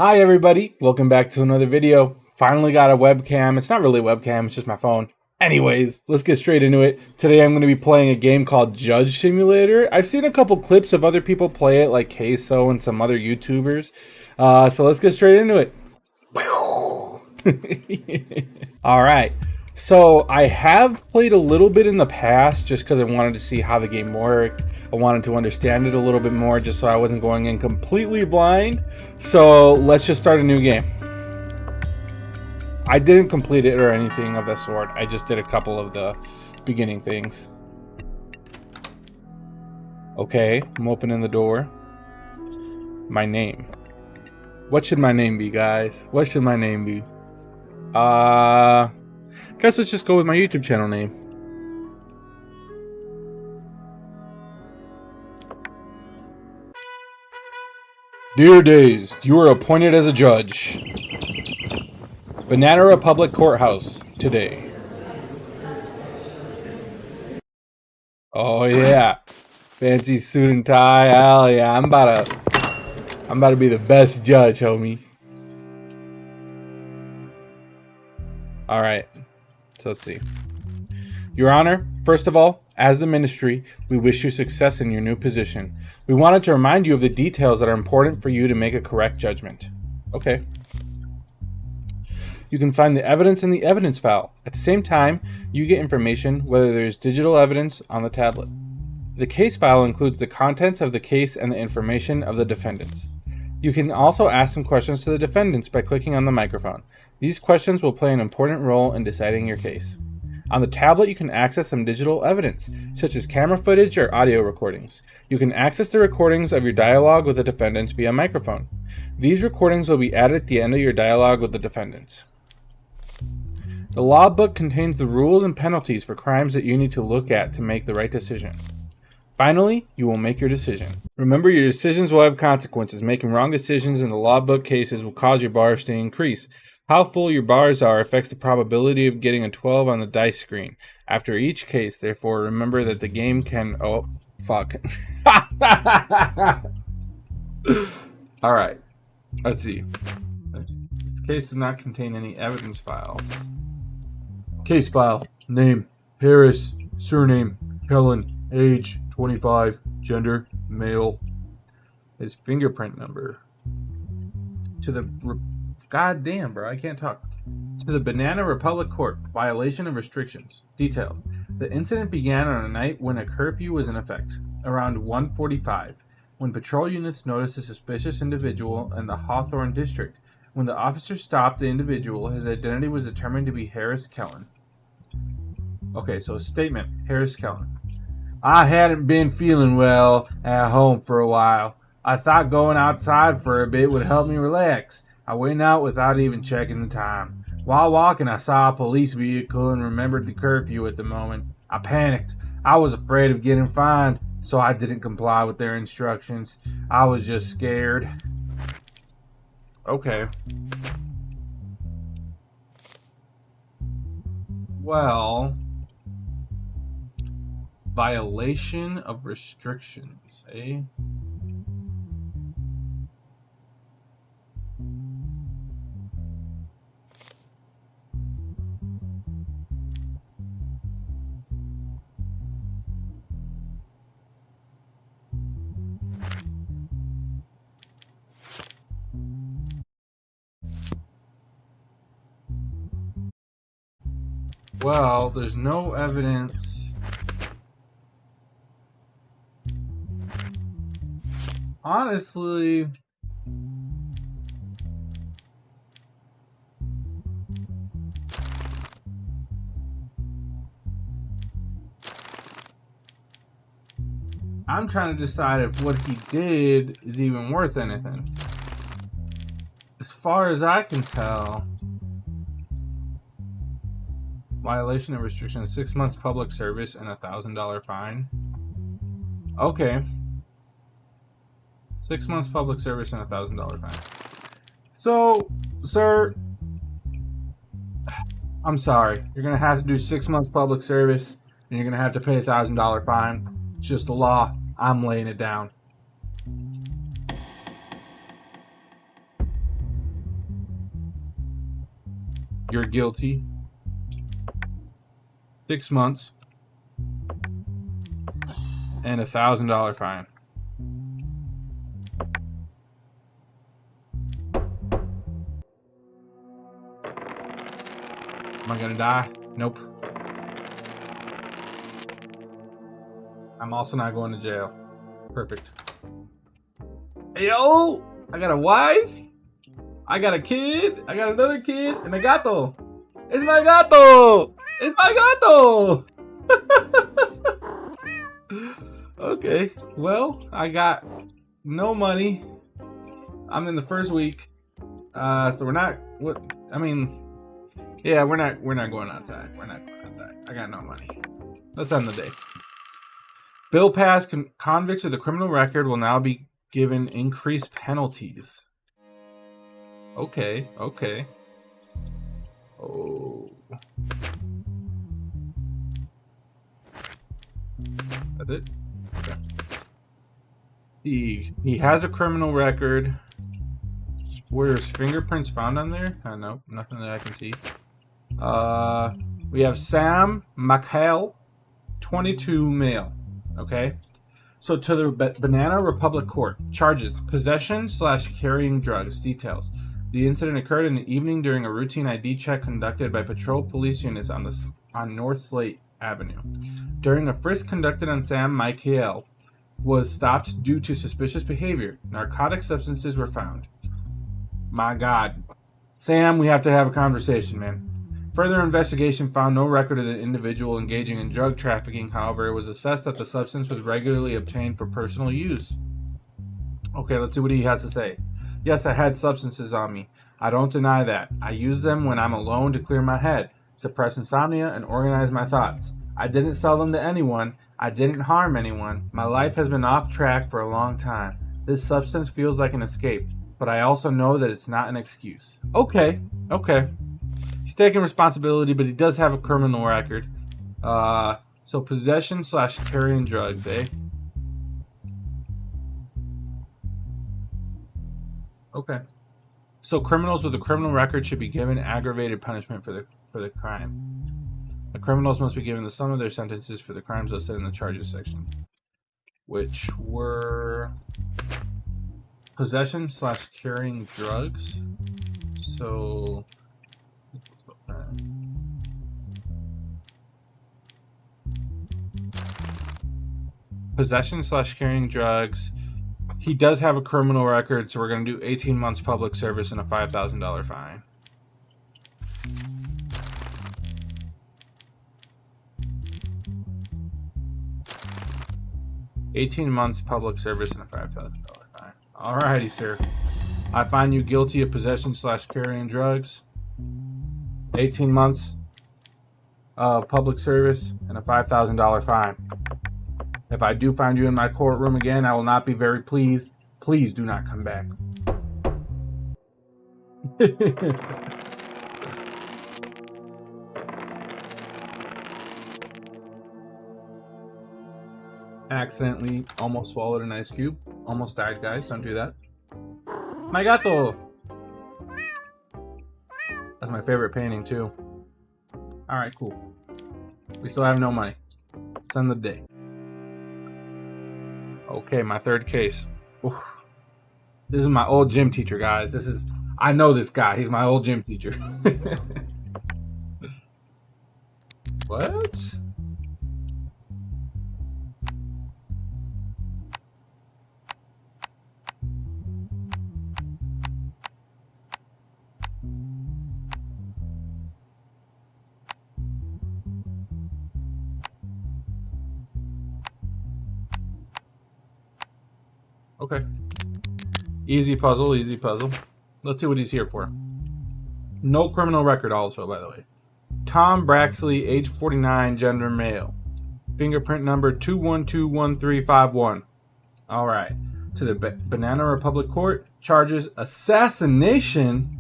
Hi everybody, welcome back to another video. Finally got a webcam. It's not really a webcam, it's just my phone. Anyways, let's get straight into it. Today I'm going to be playing a game called Judge Simulator. I've seen a couple clips of other people play it, like Queso and some other YouTubers. So let's get straight into it. Alright, so I have played a little bit in the past just because I wanted to see how the game worked. I wanted to understand it a little bit more just so I wasn't going in completely blind. So let's just start a new game. I didn't complete it or anything of that sort. I just did a couple of the beginning things. Okay, I'm opening the door. My name. What should my name be, guys? What should my name be? Guess let's just go with my YouTube channel name. Dear Dazed, you are appointed as a judge. Banana Republic Courthouse today. Oh yeah, fancy suit and tie. Hell yeah, I'm about to be the best judge, homie. All right, so let's see. Your Honor, first of all, as the Ministry, we wish you success in your new position. We wanted to remind you of the details that are important for you to make a correct judgment. Okay. You can find the evidence in the evidence file. At the same time, you get information whether there is digital evidence on the tablet. The case file includes the contents of the case and the information of the defendants. You can also ask some questions to the defendants by clicking on the microphone. These questions will play an important role in deciding your case. On the tablet, you can access some digital evidence, such as camera footage or audio recordings. You can access the recordings of your dialogue with the defendants via microphone. These recordings will be added at the end of your dialogue with the defendants. The law book contains the rules and penalties for crimes that you need to look at to make the right decision. Finally, you will make your decision. Remember, your decisions will have consequences. Making wrong decisions in the law book cases will cause your bars to increase. How full your bars are affects the probability of getting a 12 on the dice screen. After each case, therefore, remember that the game can... Oh, fuck. Alright, let's see. The case does not contain any evidence files. Case file. Name, Harris. Surname, Helen. Age, 25. Gender, male. His fingerprint number. To the... God damn, bro, I can't talk. To the Banana Republic Court. Violation of restrictions. Detailed. The incident began on a night when a curfew was in effect. Around 1:45. When patrol units noticed a suspicious individual in the Hawthorne district. When the officers stopped the individual, his identity was determined to be Harris Kellen. Okay, so statement. Harris Kellen. I hadn't been feeling well at home for a while. I thought going outside for a bit would help me relax. I went out without even checking the time. While walking, I saw a police vehicle and remembered the curfew at the moment. I panicked. I was afraid of getting fined, so I didn't comply with their instructions. I was just scared. Okay. Well, violation of restrictions, eh? Well, there's no evidence. Honestly, I'm trying to decide if what he did is even worth anything. As far as I can tell, violation of restrictions, 6 months public service and $1,000 fine. Okay. 6 months public service and $1,000 fine. So, sir, I'm sorry. You're gonna have to do 6 months public service, and you're gonna have to pay a $1,000 fine. It's just the law. I'm laying it down. You're guilty. 6 months. And $1,000 fine. Am I gonna die? Nope. I'm also not going to jail. Perfect. Hey, yo! I got a wife. I got a kid. I got another kid. And a gato. It's my gato! It's my gato! Okay. Well, I got no money. I'm in the first week. So we're not... What? I mean... Yeah, we're not going outside. We're not going outside. I got no money. Let's end the day. Bill passed. Convicts with a criminal record will now be given increased penalties. Okay. Oh. That's it? Okay. He has a criminal record. Were his fingerprints found on there? No, nothing that I can see. We have Sam McHale, 22, male. Okay. So to the Banana Republic Court. Charges: possession/carrying drugs. Details: the incident occurred in the evening during a routine ID check conducted by patrol police units on North Slate Avenue. During a frisk conducted on Sam, Michael was stopped due to suspicious behavior. Narcotic substances were found. My God. Sam, we have to have a conversation, man. Further investigation found no record of the individual engaging in drug trafficking. However, it was assessed that the substance was regularly obtained for personal use. Okay, let's see what he has to say. Yes, I had substances on me. I don't deny that. I use them when I'm alone to clear my head, suppress insomnia, and organize my thoughts. I didn't sell them to anyone. I didn't harm anyone. My life has been off track for a long time. This substance feels like an escape, but I also know that it's not an excuse. Okay. He's taking responsibility, but he does have a criminal record. So possession/carrying drugs, eh? Okay. So criminals with a criminal record should be given aggravated punishment for the crime. The criminals must be given the sum of their sentences for the crimes listed in the charges section, which were possession/carrying drugs. So possession/carrying drugs. He does have a criminal record, so we're going to do 18 months public service and a $5,000 fine. $18 months public service and a $5,000 fine. Alrighty, sir. I find you guilty of possession/carrying drugs. 18 months of public service and a $5,000 fine. If I do find you in my courtroom again, I will not be very pleased. Please do not come back. Accidentally almost swallowed an ice cube. Almost died, guys. Don't do that. My gato! That's my favorite painting, too. Alright, cool. We still have no money. Let's end the day. Okay, my third case. Oof. This is my old gym teacher, guys. I know this guy. He's my old gym teacher. What? Okay. Easy puzzle. Let's see what he's here for. No criminal record also, by the way. Tom Braxley, age 49, gender male. Fingerprint number 2121351. Alright. To the Banana Republic Court. Charges: assassination.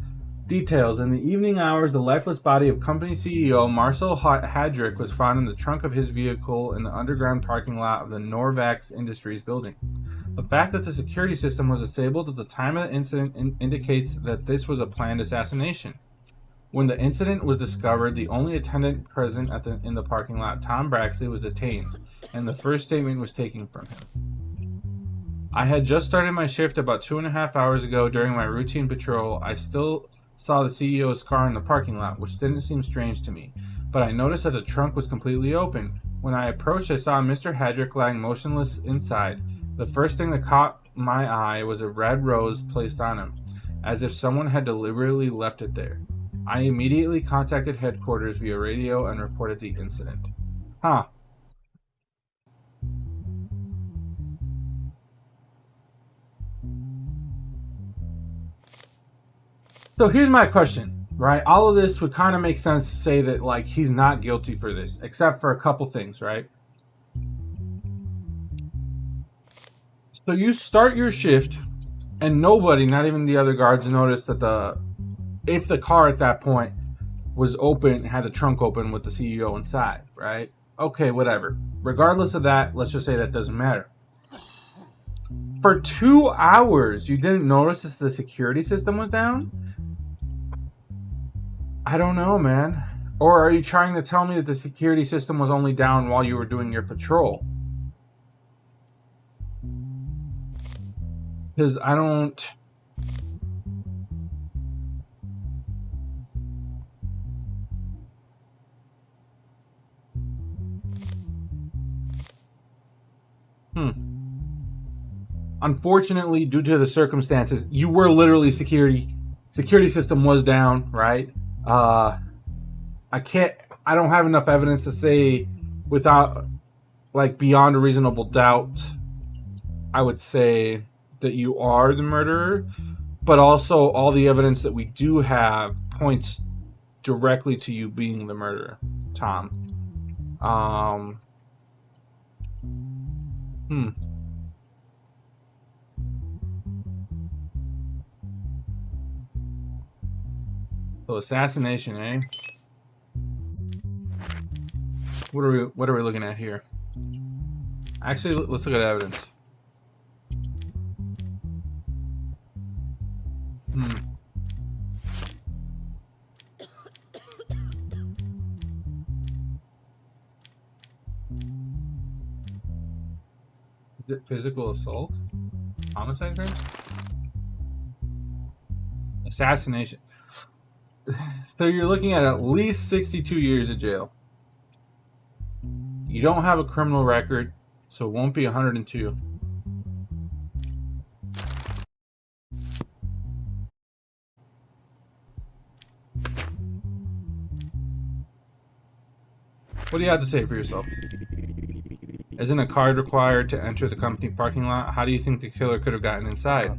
Details: in the evening hours, the lifeless body of company CEO Marcel Hadrick was found in the trunk of his vehicle in the underground parking lot of the Norvax Industries building. The fact that the security system was disabled at the time of the incident indicates that this was a planned assassination. When the incident was discovered, the only attendant present in the parking lot, Tom Braxley, was detained, and the first statement was taken from him. I had just started my shift about 2.5 hours ago. During my routine patrol, I still saw the CEO's car in the parking lot, which didn't seem strange to me, but I noticed that the trunk was completely open. When I approached, I saw Mr. Hedrick lying motionless inside. The first thing that caught my eye was a red rose placed on him, as if someone had deliberately left it there. I immediately contacted headquarters via radio and reported the incident. Huh. So here's my question, right? All of this would kind of make sense to say that, like, he's not guilty for this, except for a couple things, right? So you start your shift, and nobody, not even the other guards, noticed that if the car at that point was open, had the trunk open with the CEO inside, right? Okay, whatever. Regardless of that, let's just say that doesn't matter. For 2 hours, you didn't notice that the security system was down? I don't know, man. Or are you trying to tell me that the security system was only down while you were doing your patrol? Because I don't... Unfortunately, due to the circumstances, you were literally security system was down, right? I don't have enough evidence to say without, like, beyond a reasonable doubt, I would say that you are the murderer, but also all the evidence that we do have points directly to you being the murderer, Tom. So assassination, eh? What are we looking at here? Actually, let's look at evidence. Is it physical assault? Homicide crime? Assassination. So you're looking at least 62 years of jail. You don't have a criminal record, so it won't be 102. What do you have to say for yourself? Isn't a card required to enter the company parking lot? How do you think the killer could have gotten inside?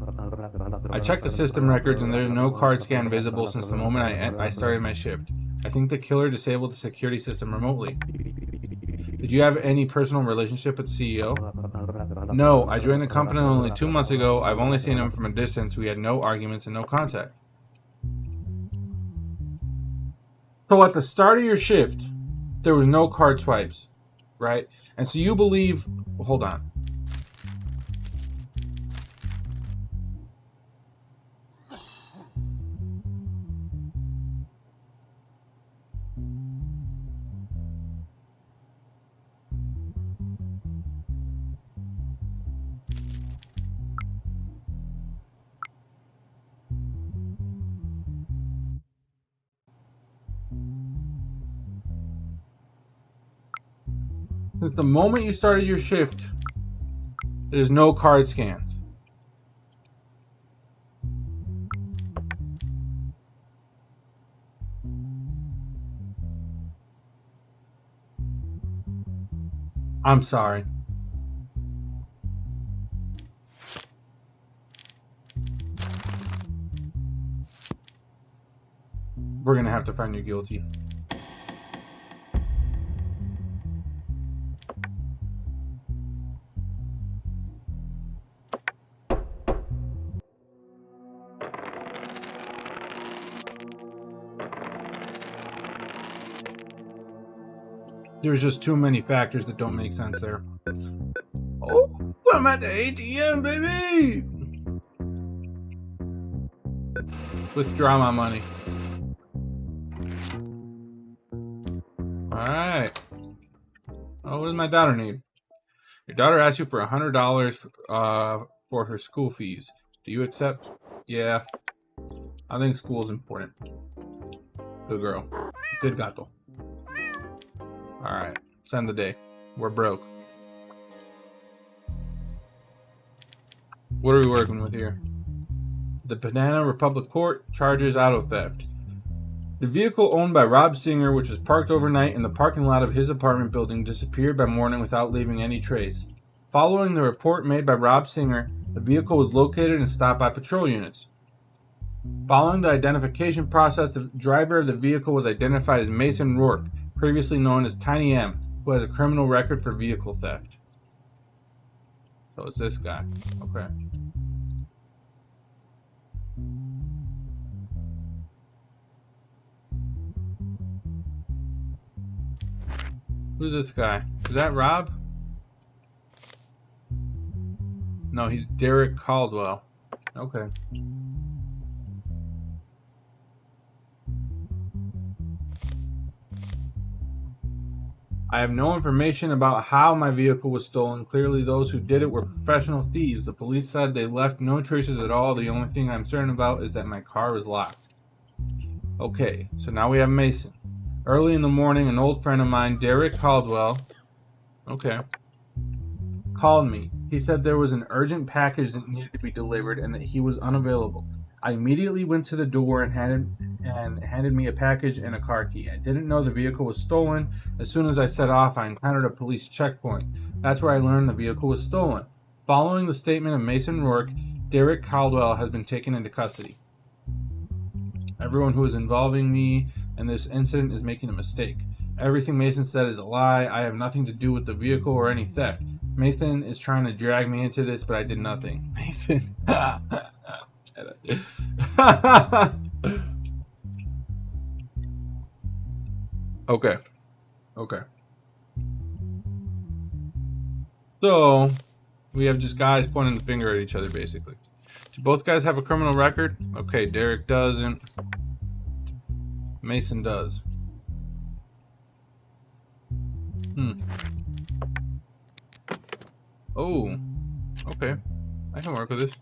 I checked the system records and there's no card scan visible since the moment I started my shift. I think the killer disabled the security system remotely. Did you have any personal relationship with the CEO? No, I joined the company only 2 months ago. I've only seen him from a distance. We had no arguments and no contact. So at the start of your shift, there was no card swipes, right? And so you believe... Well, hold on. Since the moment you started your shift, there's no card scans. I'm sorry. We're gonna have to find you guilty. There's just too many factors that don't make sense there. Oh, I'm at the ATM, baby! Withdraw my money. Alright. Oh, what does my daughter need? Your daughter asked you for $100 for her school fees. Do you accept? Yeah. I think school is important. Good girl. Good gato. Alright. Send the day. We're broke. What are we working with here? The Banana Republic Court charges auto theft. The vehicle owned by Rob Singer, which was parked overnight in the parking lot of his apartment building, disappeared by morning without leaving any trace. Following the report made by Rob Singer, the vehicle was located and stopped by patrol units. Following the identification process, the driver of the vehicle was identified as Mason Rourke, previously known as Tiny M, who has a criminal record for vehicle theft. So it's this guy. Okay. Who's this guy? Is that Rob? No, he's Derek Caldwell. Okay. I have no information about how my vehicle was stolen. Clearly, those who did it were professional thieves. The police said they left no traces at all. The only thing I'm certain about is that my car was locked. Okay, so now we have Mason. Early in the morning, an old friend of mine, Derek Caldwell, called me. He said there was an urgent package that needed to be delivered and that he was unavailable. I immediately went to the door and handed me a package and a car key. I didn't know the vehicle was stolen. As soon as I set off, I encountered a police checkpoint. That's where I learned the vehicle was stolen. Following the statement of Mason Rourke, Derek Caldwell has been taken into custody. Everyone who is involving me in this incident is making a mistake. Everything Mason said is a lie. I have nothing to do with the vehicle or any theft. Mason is trying to drag me into this, but I did nothing. Mason. Okay. So, we have just guys pointing the finger at each other, basically. Do both guys have a criminal record? Okay, Derek doesn't. Mason does. Oh, okay. I can work with this.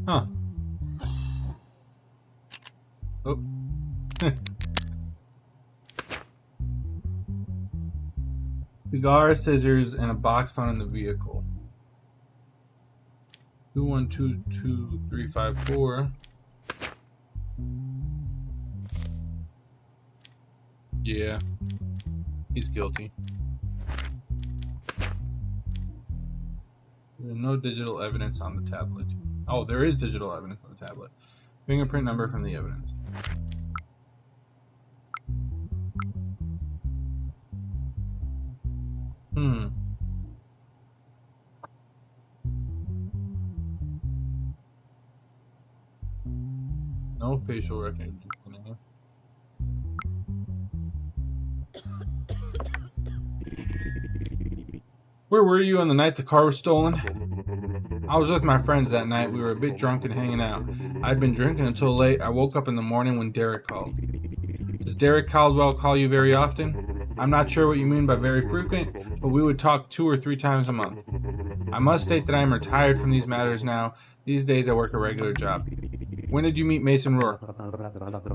Huh. Oh. Cigar, scissors, and a box found in the vehicle. 2122354. Yeah. He's guilty. There's no digital evidence on the tablet. Oh, there is digital evidence on the tablet. Fingerprint number from the evidence. No facial recognition. Where were you on the night the car was stolen? I was with my friends that night. We were a bit drunk and hanging out. I'd been drinking until late. I woke up in the morning when Derek called. Does Derek Caldwell call you very often? I'm not sure what you mean by very frequent, but we would talk 2 or 3 times a month. I must state that I am retired from these matters now. These days I work a regular job. When did you meet Mason Rourke?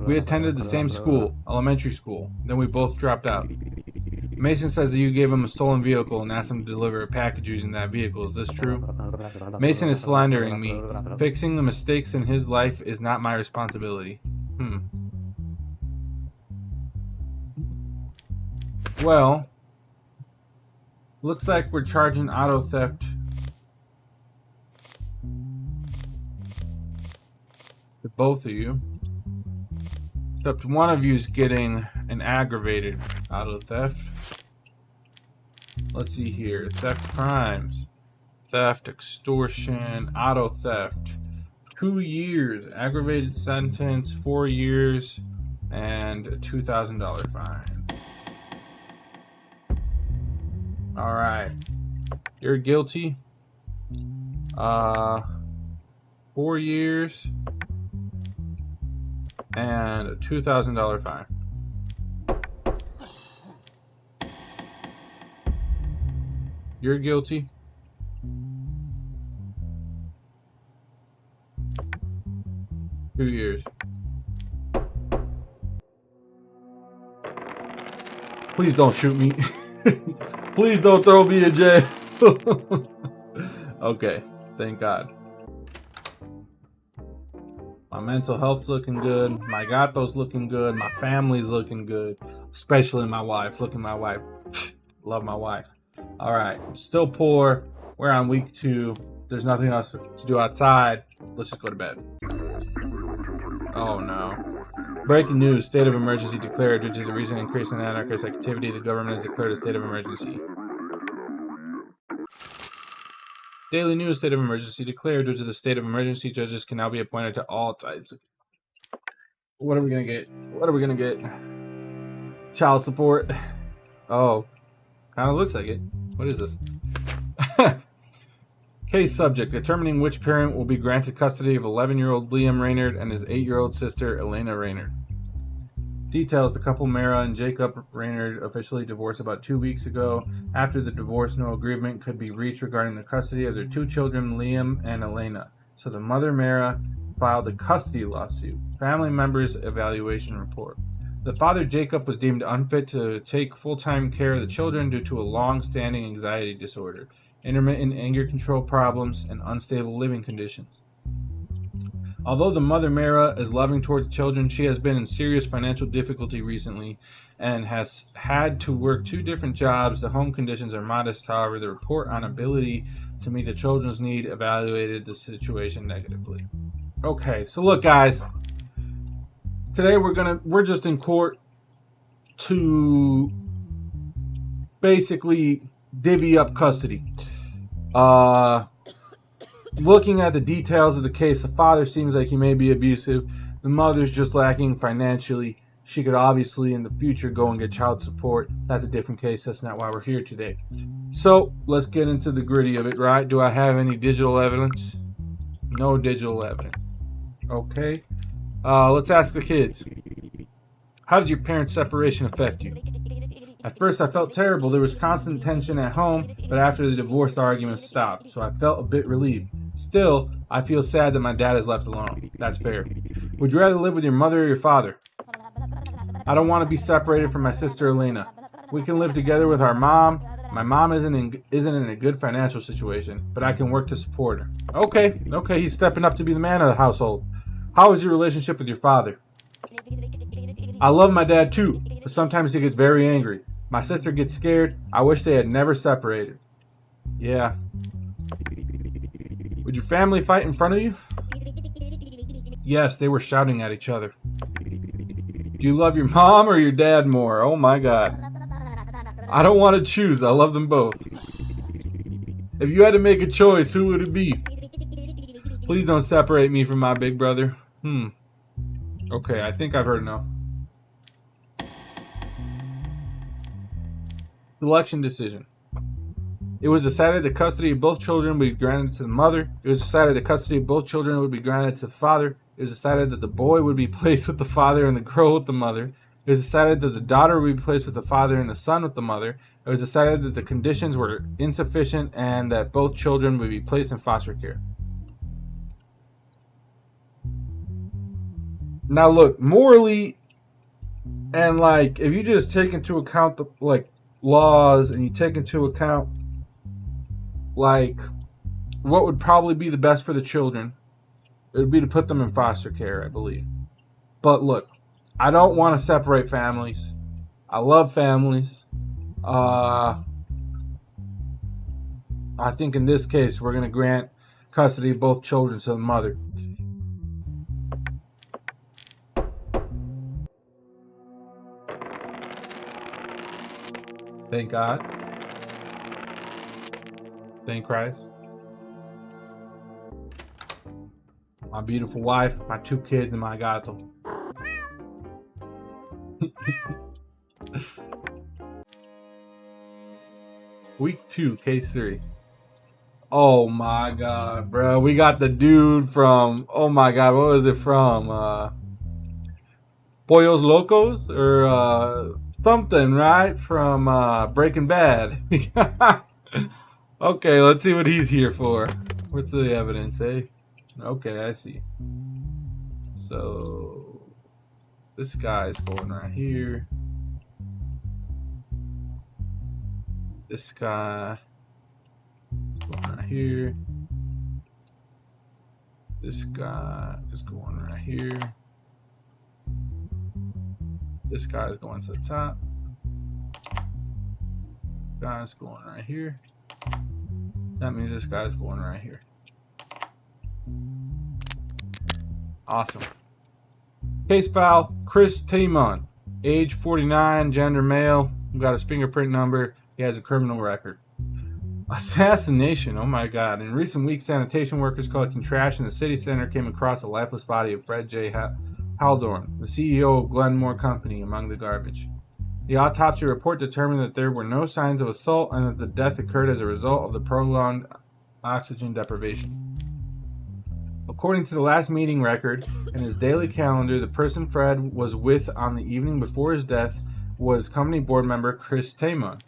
We attended the same school, elementary school. Then we both dropped out. Mason says that you gave him a stolen vehicle and asked him to deliver a package using that vehicle. Is this true? Mason is slandering me. Fixing the mistakes in his life is not my responsibility. Well, looks like we're charging auto theft to both of you. Except one of you is getting an aggravated auto theft. Let's see here. Theft crimes. Theft, extortion, auto theft. 2 years. Aggravated sentence, 4 years, and a $2,000 fine. Alright. You're guilty. 4 years and a $2,000 fine. You're guilty. Two years. Please don't shoot me. Please don't throw me in jail. Okay, thank God. My mental health's looking good. My gato's looking good. My family's looking good. Especially my wife. Look at my wife. Love my wife. All right, still poor. We're on week 2. There's nothing else to do outside. Let's just go to bed. Oh no. Breaking news. State of emergency declared due to the recent increase in anarchist activity. The government has declared a state of emergency. Daily news. State of emergency declared due to the state of emergency. Judges can now be appointed to all types. What are we gonna get? What are we gonna get? Child support. Oh, kind of looks like it. What is this? Case subject: determining which parent will be granted custody of 11-year-old Liam Raynard and his 8-year-old sister Elena Raynard. Details: the couple Mara and Jacob Raynard officially divorced about 2 weeks ago. After the divorce, no agreement could be reached regarding the custody of their 2 children, Liam and Elena. So the mother, Mara, filed a custody lawsuit. Family members' evaluation report. The father, Jacob, was deemed unfit to take full-time care of the children due to a long-standing anxiety disorder, intermittent anger control problems, and unstable living conditions. Although the mother, Mara, is loving towards the children, she has been in serious financial difficulty recently and has had to work 2 different jobs. The home conditions are modest, however, the report on ability to meet the children's need evaluated the situation negatively. Okay, so look, guys. Today we're just in court to basically divvy up custody. Looking at the details of the case, the father seems like he may be abusive. The mother's just lacking financially. She could obviously in the future go and get child support. That's a different case. That's not why we're here today. So let's get into the gritty of it, right? Do I have any digital evidence? No digital evidence. Okay. Let's ask the kids. How did your parents' separation affect you? At first, I felt terrible. There was constant tension at home, but after the divorce, arguments stopped, so I felt a bit relieved. Still, I feel sad that my dad is left alone. That's fair. Would you rather live with your mother or your father? I don't want to be separated from my sister Elena. We can live together with our mom. My mom isn't in a good financial situation, but I can work to support her. Okay, he's stepping up to be the man of the household. How is your relationship with your father? I love my dad too, but sometimes he gets very angry. My sister gets scared. I wish they had never separated. Yeah. Would your family fight in front of you? Yes, they were shouting at each other. Do you love your mom or your dad more? Oh my God. I don't want to choose. I love them both. If you had to make a choice, who would it be? Please don't separate me from my big brother. Okay, I think I've heard enough. Selection decision. It was decided the custody of both children would be granted to the mother. It was decided the custody of both children would be granted to the father. It was decided that the boy would be placed with the father and the girl with the mother. It was decided that the daughter would be placed with the father and the son with the mother. It was decided that the conditions were insufficient and that both children would be placed in foster care. Now look, morally, and like, if you just take into account the laws and you take into account like what would probably be the best for the children, it would be to put them in foster care, I believe. But look, I don't want to separate families. I love families. I think in this case we're going to grant custody of both children to the mother. Thank God. Thank Christ. My beautiful wife, my 2 kids, and my gato. Week 2, case 3. Oh my god, bro. We got the dude from, oh my god, what was it from? Pollos Locos or something, right? From Breaking Bad. Okay, let's see what he's here for. What's the evidence, eh? Okay, I see. So this guy's going right here. This guy is going right here. This guy is going right here. This guy is going to the top. Guy's going right here. That means this guy's going right here. Awesome. Case file, Chris Taymon, age 49, gender male, got his fingerprint number, he has a criminal record. Assassination, oh my god. In recent weeks, sanitation workers collecting trash in the city center came across the lifeless body of Fred J. Haldorn, the CEO of Glenmore Company, among the garbage. The autopsy report determined that there were no signs of assault and that the death occurred as a result of the prolonged oxygen deprivation. According to the last meeting record in his daily calendar, the person Fred was with on the evening before his death was company board member Chris Taymon.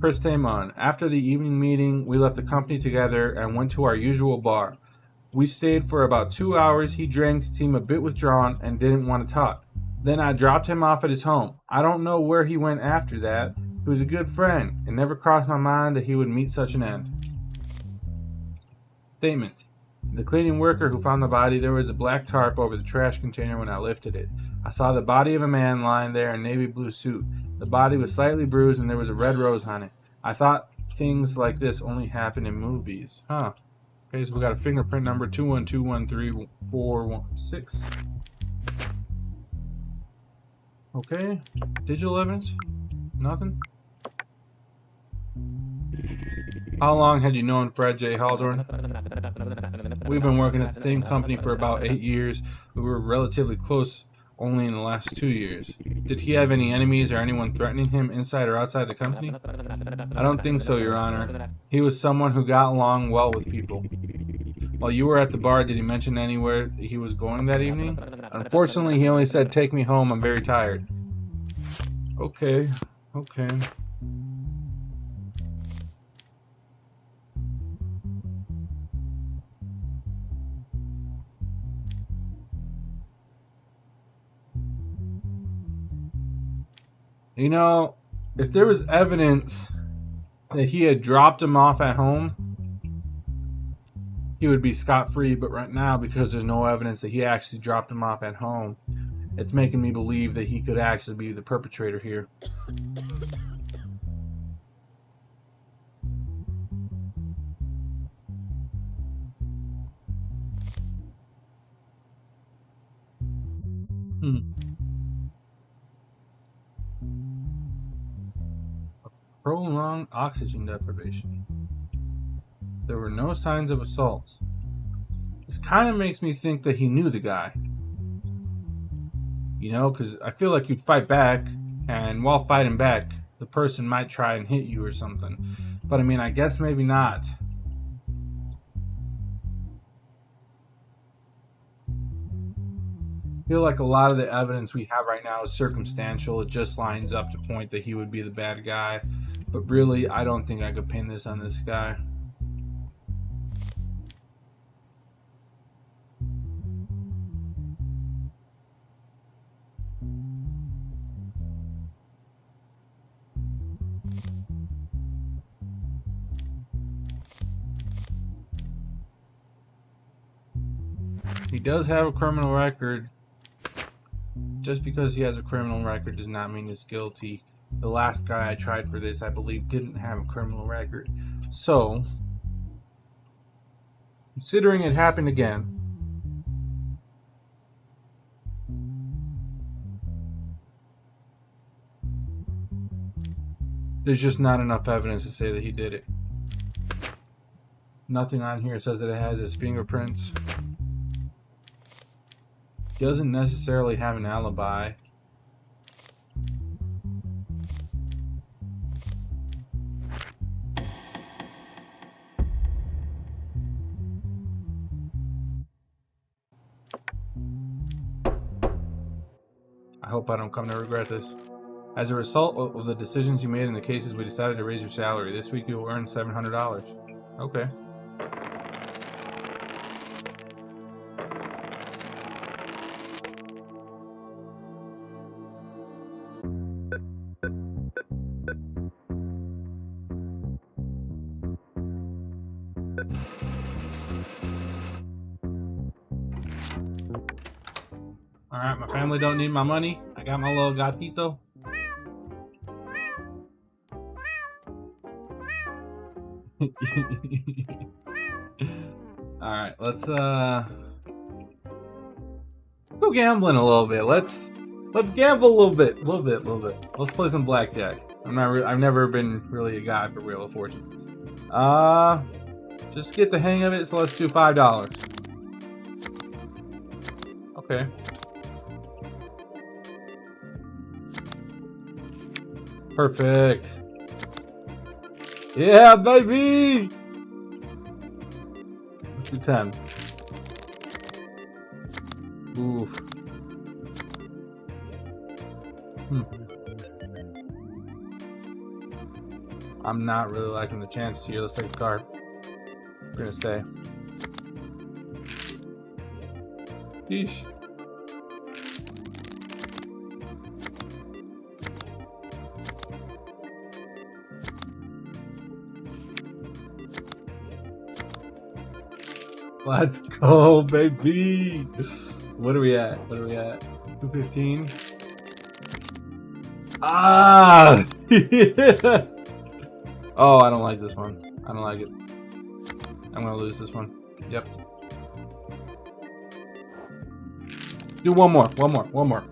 Chris Taymon, after the evening meeting, we left the company together and went to our usual bar. We stayed for about 2 hours. He drank, seemed a bit withdrawn, and didn't want to talk. Then I dropped him off at his home. I don't know where he went after that. He was a good friend. It never crossed my mind that he would meet such an end. Statement. The cleaning worker who found the body, there was a black tarp over the trash container when I lifted it. I saw the body of a man lying there in a navy blue suit. The body was slightly bruised and there was a red rose on it. I thought things like this only happen in movies. Huh. Okay, so we got a fingerprint number 212134416. Okay. Digital evidence? Nothing? How long had you known Fred J. Haldorn? We've been working at the same company for about 8 years. We were relatively close only in the last 2 years. Did he have any enemies or anyone threatening him inside or outside the company? I don't think so, Your Honor. He was someone who got along well with people. While you were at the bar, did he mention anywhere he was going that evening? Unfortunately, he only said, "Take me home, I'm very tired." Okay, okay. You know, if there was evidence that he had dropped him off at home, he would be scot-free. But right now, because there's no evidence that he actually dropped him off at home, it's making me believe that he could actually be the perpetrator here. Prolonged oxygen deprivation. There were no signs of assault. This kind of makes me think that he knew the guy. You know, because I feel like you'd fight back, and while fighting back, the person might try and hit you or something. But I mean, I guess maybe not. I feel like a lot of the evidence we have right now is circumstantial. It just lines up to point that he would be the bad guy. But really, I don't think I could pin this on this guy. He does have a criminal record. Just because he has a criminal record does not mean he's guilty. The last guy I tried for this, I believe, didn't have a criminal record. So, considering it happened again, there's just not enough evidence to say that he did it. Nothing on here says that it has his fingerprints. He doesn't necessarily have an alibi. I hope I don't come to regret this. As a result of the decisions you made in the cases, we decided to raise your salary. This week you will earn $700. Okay. Alright, my family don't need my money. I got my little gatito. Alright, let's go gambling a little bit. Let's gamble a little bit. Let's play some blackjack. I've never been really a guy for Wheel of Fortune. Just get the hang of it, so let's do $5. Okay. Perfect. Yeah, baby! Let's do 10. Oof. I'm not really liking the chances here. Let's take a card. We're gonna stay. Yeesh. Let's go, baby. What are we at? 215. Ah! Yeah. Oh, I don't like this one. I don't like it. I'm gonna lose this one. Yep. Do one more. One more.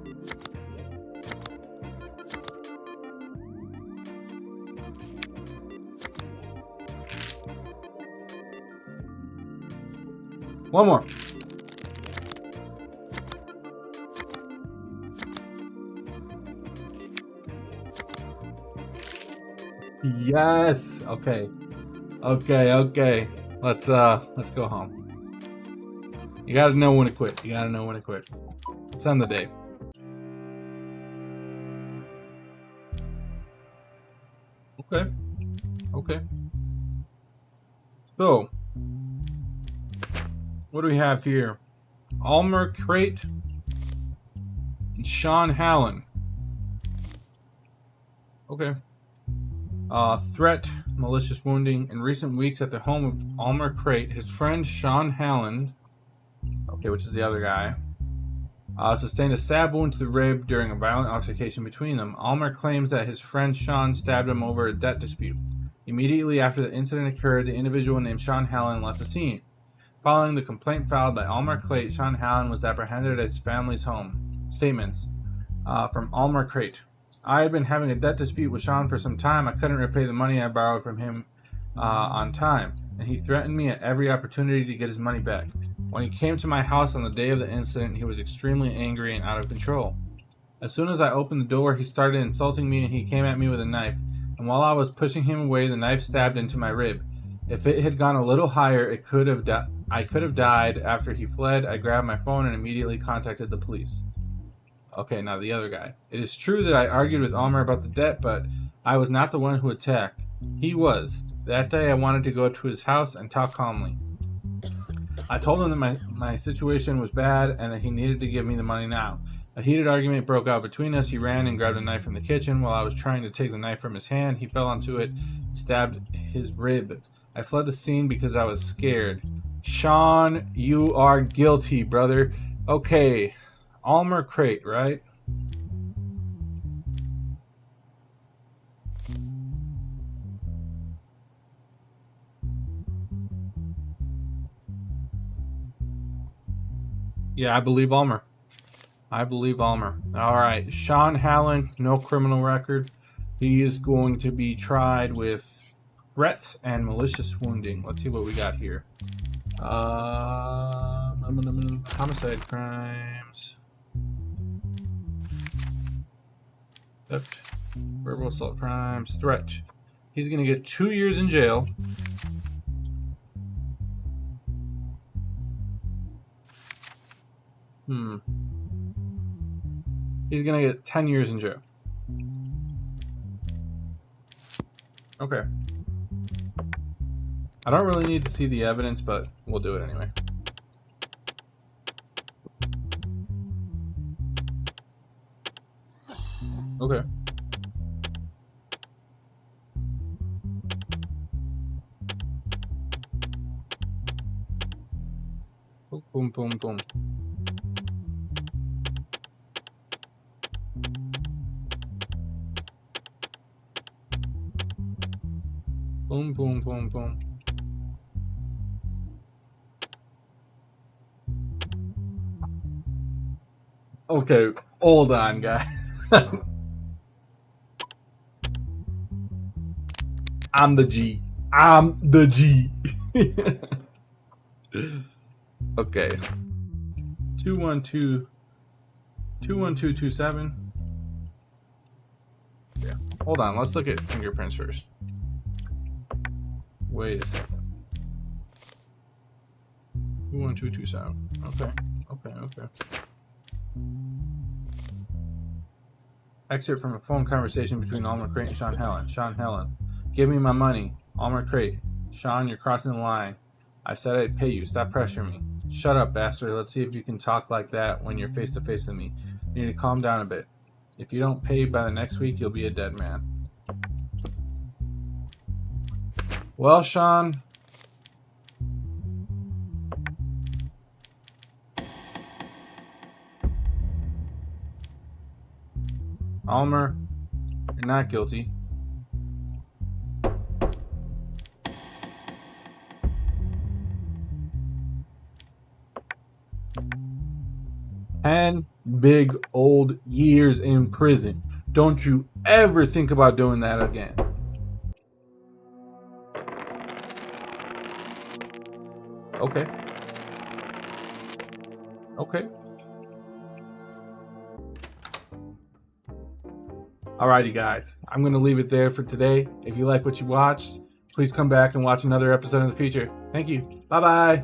Yes. Okay. Let's go home. You gotta know when to quit. Let's end the day. Okay. So, what do we have here? Almer Crate and Sean Hallen. Okay. Threat, malicious wounding. In recent weeks at the home of Almer Crate, his friend Sean Hallen, okay, which is the other guy, sustained a stab wound to the rib during a violent altercation between them. Almer claims that his friend Sean stabbed him over a debt dispute. Immediately after the incident occurred, the individual named Sean Hallen left the scene. Following the complaint filed by Almer Crate, Sean Hallen was apprehended at his family's home. Statements from Almer Crate. I had been having a debt dispute with Sean for some time. I couldn't repay the money I borrowed from him on time, and he threatened me at every opportunity to get his money back. When he came to my house on the day of the incident, he was extremely angry and out of control. As soon as I opened the door, he started insulting me and he came at me with a knife, and while I was pushing him away, the knife stabbed into my rib. If it had gone a little higher, I could have died. After he fled, I grabbed my phone and immediately contacted the police. Okay, now the other guy. It is true that I argued with Almer about the debt, but I was not the one who attacked. He was. That day I wanted to go to his house and talk calmly. I told him that my situation was bad and that he needed to give me the money now. A heated argument broke out between us. He ran and grabbed a knife from the kitchen. While I was trying to take the knife from his hand, he fell onto it, stabbed his rib. I fled the scene because I was scared. Sean, you are guilty, brother. Okay. Almer Crate, right? Yeah, I believe Almer. Alright, Sean Hallen, no criminal record. He is going to be tried with threat and malicious wounding. Let's see what we got here. Homicide crimes. Theft, verbal assault crimes, threat. He's going to get 2 years in jail. He's gonna get 10 years in jail. Okay. I don't really need to see the evidence, but we'll do it anyway. Okay. Boom, boom, boom. Boom, boom, boom, boom. Okay, hold on, guys. I'm the G. I'm the G. Okay. 21227. Yeah. Hold on, let's look at fingerprints first. Wait a second. 21227. Okay. Okay. Excerpt from a phone conversation between Almer Crate and Sean Helen. Sean Helen. Give me my money. Almer Crate. Sean, you're crossing the line. I said I'd pay you. Stop pressuring me. Shut up, bastard. Let's see if you can talk like that when you're face to face with me. You need to calm down a bit. If you don't pay by the next week, you'll be a dead man. Well, Sean. Almer, you're not guilty. And big old years in prison. Don't you ever think about doing that again. Okay. Okay. Alrighty, guys. I'm going to leave it there for today. If you like what you watched, please come back and watch another episode in the future. Thank you. Bye-bye.